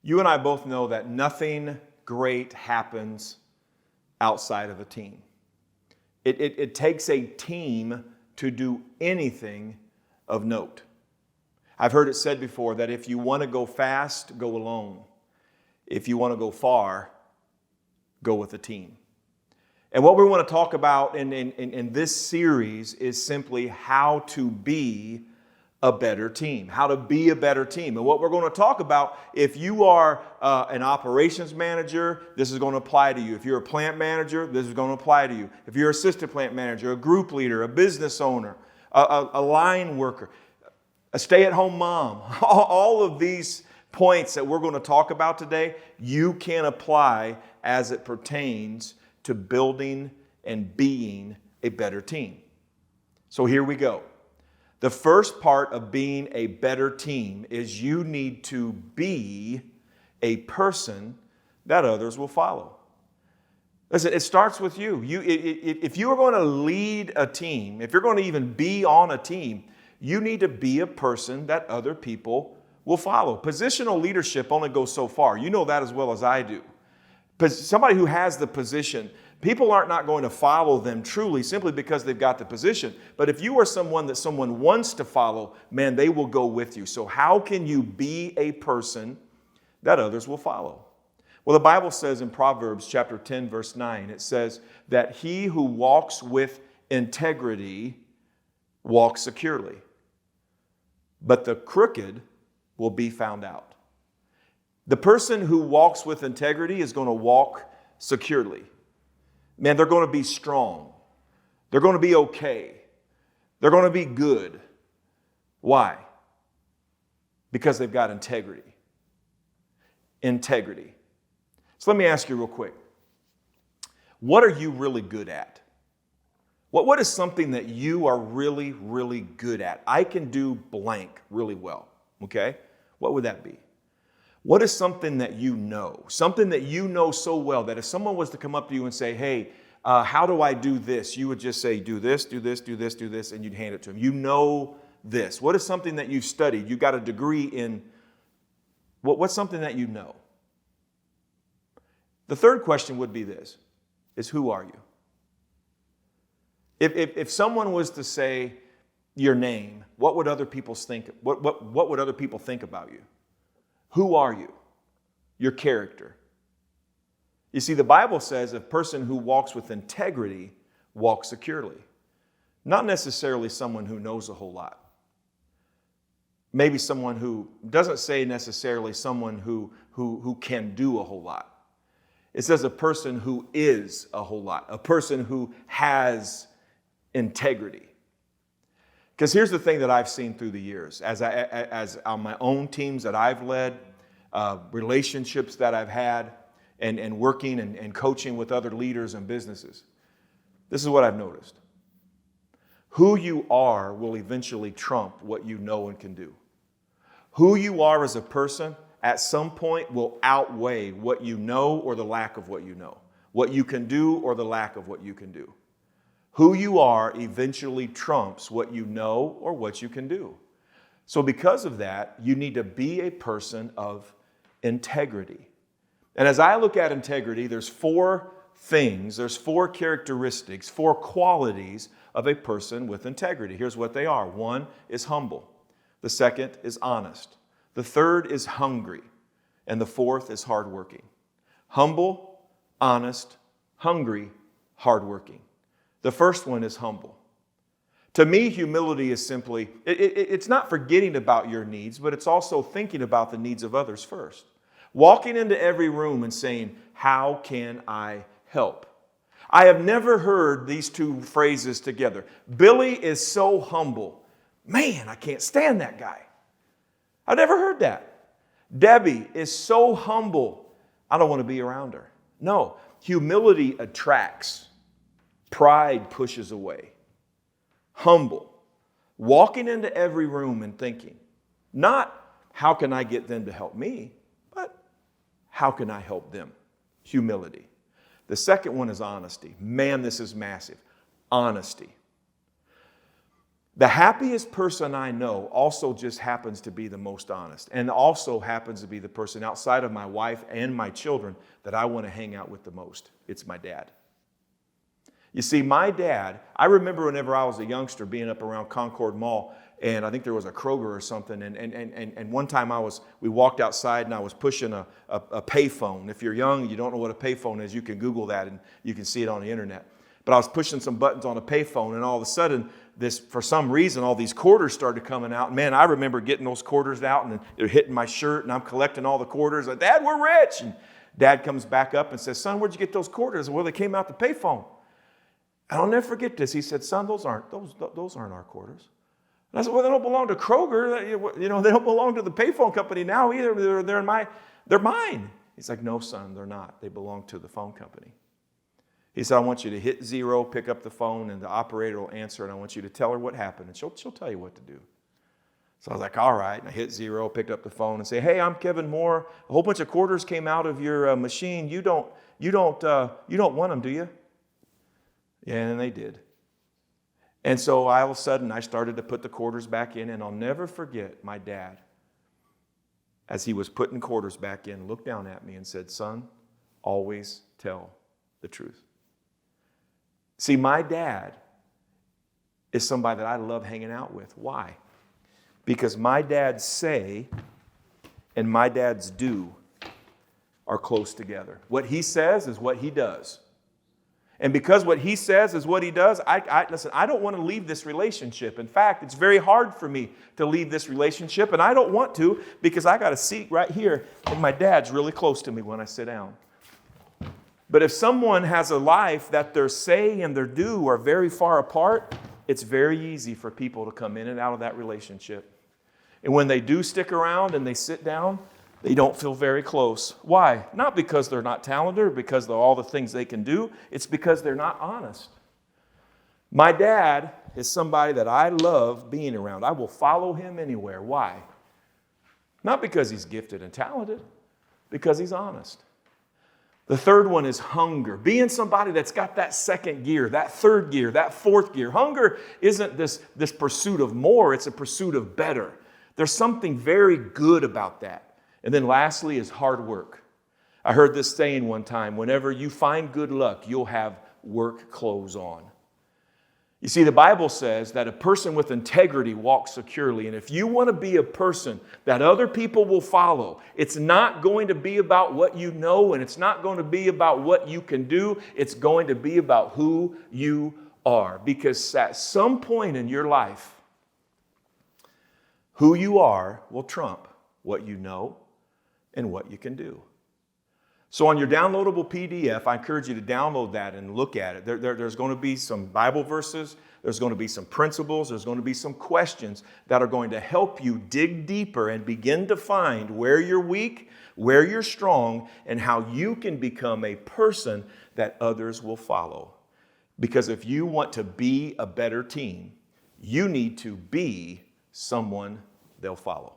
You and I both know that nothing great happens outside of a team. It takes a team to do anything of note. I've heard it said before that if you want to go fast, go alone. If you want to go far, go with a team. And what we want to talk about in this series is simply how to be a better team, how to be a better team. And what we're going to talk about, if you are an operations manager, this is going to apply to you. If you're a plant manager, this is going to apply to you. If you're an assistant plant manager, a group leader, a business owner, a line worker, a stay-at-home mom, all of these points that we're going to talk about today, you can apply as it pertains to building and being a better team. So here we go. The first part of being a better team is you need to be a person that others will follow. Listen, it starts with you. If you are going to lead a team, if you're going to even be on a team, you need to be a person that other people will follow. Positional leadership only goes so far. You know that as well as I do. Somebody who has the position, people aren't not going to follow them truly simply because they've got the position. But if you are someone that someone wants to follow, man, they will go with you. So how can you be a person that others will follow? Well, the Bible says in Proverbs chapter 10, verse 9, it says that he who walks with integrity walks securely, but the crooked will be found out. The person who walks with integrity is going to walk securely. Man, they're going to be strong. They're going to be okay. They're going to be good. Why? Because they've got integrity. Integrity. So let me ask you real quick. What are you really good at? What is something that you are really, really good at? I can do blank really well. Okay? What would that be? What is something that you know? Something that you know so well that if someone was to come up to you and say, hey, how do I do this? You would just say, do this, do this, do this, do this, and you'd hand it to them. You know this. What is something that you've studied? You got a degree in, what's something that you know? The third question would be this, is who are you? If someone was to say your name, what would other people think? What would other people think about you? Who are you? Your character. You see, the Bible says a person who walks with integrity walks securely. Not necessarily someone who knows a whole lot. Maybe someone who doesn't say necessarily someone who can do a whole lot. It says a person who is a whole lot. A person who has integrity. Because here's the thing that I've seen through the years, as on my own teams that I've led, relationships that I've had, and working and coaching with other leaders and businesses. This is what I've noticed. Who you are will eventually trump what you know and can do. Who you are as a person at some point will outweigh what you know or the lack of what you know, what you can do or the lack of what you can do. Who you are eventually trumps what you know or what you can do. So because of that, you need to be a person of integrity. And as I look at integrity, there's four characteristics, four qualities of a person with integrity. Here's what they are. One is humble. The second is honest. The third is hungry. And the fourth is hardworking. Humble, honest, hungry, hardworking. The first one is humble. To me, humility is simply, it's not forgetting about your needs, but it's also thinking about the needs of others first. Walking into every room and saying, how can I help? I have never heard these two phrases together. Billy is so humble. Man, I can't stand that guy. I've never heard that. Debbie is so humble. I don't want to be around her. No, humility attracts. Pride pushes away. Humble. Walking into every room and thinking, not how can I get them to help me, but how can I help them? Humility. The second one is honesty. Man, this is massive. Honesty. The happiest person I know also just happens to be the most honest, and also happens to be the person outside of my wife and my children that I want to hang out with the most. It's my dad. You see, my dad, I remember whenever I was a youngster being up around Concord Mall, and I think there was a Kroger or something, and one time we walked outside and I was pushing a payphone. If you're young, you don't know what a payphone is, you can Google that and you can see it on the internet. But I was pushing some buttons on a payphone, and all of a sudden, for some reason, all these quarters started coming out. Man, I remember getting those quarters out, and they're hitting my shirt, and I'm collecting all the quarters. Like, Dad, we're rich. And Dad comes back up and says, son, where'd you get those quarters? Well, they came out the payphone. And I'll never forget this. He said, son, those aren't our quarters. And I said, well, they don't belong to Kroger. You know, they don't belong to the payphone company now either. They're mine. He's like, no, son, they're not. They belong to the phone company. He said, I want you to hit 0, pick up the phone, and the operator will answer, and I want you to tell her what happened, and she'll tell you what to do. So I was like, all right. And I hit 0, picked up the phone, and say, hey, I'm Kevin Moore. A whole bunch of quarters came out of your machine. You don't want them, do you? Yeah, and they did. And so all of a sudden, I started to put the quarters back in, and I'll never forget my dad, as he was putting quarters back in, looked down at me and said, son, always tell the truth. See, my dad is somebody that I love hanging out with. Why? Because my dad's say and my dad's do are close together. What he says is what he does. And because what he says is what he does, listen, I don't want to leave this relationship. In fact, it's very hard for me to leave this relationship, and I don't want to because I got a seat right here, and my dad's really close to me when I sit down. But if someone has a life that their say and their do are very far apart, it's very easy for people to come in and out of that relationship. And when they do stick around and they sit down, they don't feel very close. Why? Not because they're not talented or because of all the things they can do. It's because they're not honest. My dad is somebody that I love being around. I will follow him anywhere. Why? Not because he's gifted and talented, because he's honest. The third one is hunger. Being somebody that's got that second gear, that third gear, that fourth gear. Hunger isn't this pursuit of more, it's a pursuit of better. There's something very good about that. And then lastly is hard work. I heard this saying one time, whenever you find good luck, you'll have work clothes on. You see, the Bible says that a person with integrity walks securely. And if you want to be a person that other people will follow, it's not going to be about what you know, and it's not going to be about what you can do. It's going to be about who you are. Because at some point in your life, who you are will trump what you know and what you can do. So on your downloadable PDF, I encourage you to download that and look at it. There's going to be some Bible verses. There's going to be some principles. There's going to be some questions that are going to help you dig deeper and begin to find where you're weak, where you're strong, and how you can become a person that others will follow. Because if you want to be a better team, you need to be someone they'll follow.